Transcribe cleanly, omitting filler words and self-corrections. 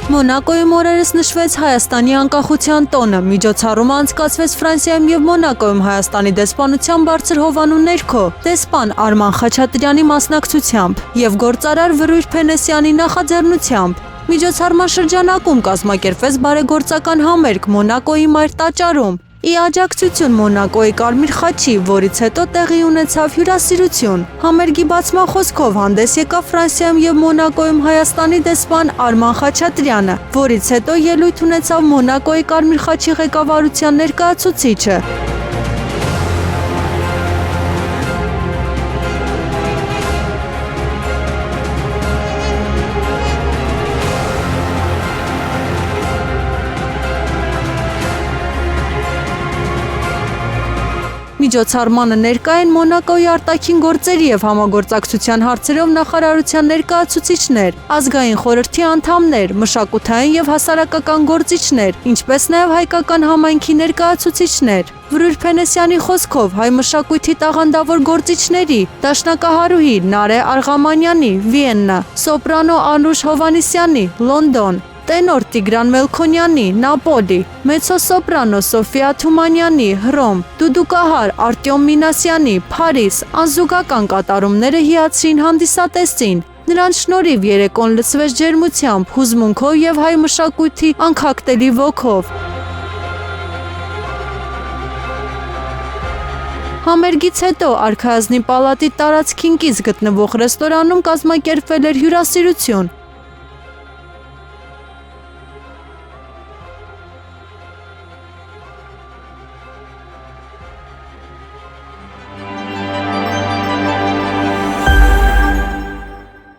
Մոնակոյում օրերս նշվեց Հայաստանի անկախության տոնը, միջոցառումը անցկացվեց Ֆրանսիայում և Մոնակոյում Հայաստանի դեսպանության բարձր հովանու ներքո, դեսպան Արման Խաչատրյանի մասնակցությամբ և գործարար Վրույր Փենեսյանի նախաձեռնությամբ։ Միջոցառման շրջանակում կազմակերպվեց բարեգործական համերգ Մոնակոյի մայր տաճարում, ի աջակցություն Մոնակոյի Կարմիր խաչի, որից հետո տեղի ունեցավ հյուրասիրություն։ Համերգի բացման խոսքով հանդես եկավ Ֆրանսիայում և Մոնակոյում Հայաստանի դեսպան Արման Խաչատրյանը, որից հետո ելույթ ունեցավ Մոնակոյի Կարմիր խաչի ղեկավարության ներկայացուցիչը։ Միջոցառմանը ներկա են Մոնակոյի արտաքին գործերի և համագործակցության հարցերով նախարարության ներկայացուցիչներ, ազգային խորհրդի անդամներ, մշակութային և հասարակական գործիչներ, ինչպես նաև հայկական համայնքի ներկայացուցիչներ։ Վրույր Փենեսյանի խոսքով հայ մշակույթի տաղանդավոր գործիչների՝ դաշնակահարուհի Նարէ Արղամանյանի (Վիեննա), սոպրանո Անուշ Հովհաննիսյանի (Լոնդոն), տենոր Տիգրան Մելքոնյանի (Նապոլի), մեծոսոպրանո Սոֆիա Թումանյանի (Հռոմ), դուդուկահար Արտյոմ Մինասյանի (Փարիզ) անզուգական կատարումները հիացրին հանդիսատեսին։ Նրանց շնորհիվ երեկոն լցվեց ջերմությամբ, հուզմունքով և հայ մշակույթի անքակտելի ոգով։ Համերգից հետո Արքայազնի պալատի տարածքին կից գտնվող ռեստորանում կազմակերպվել էր հյուրասիրություն։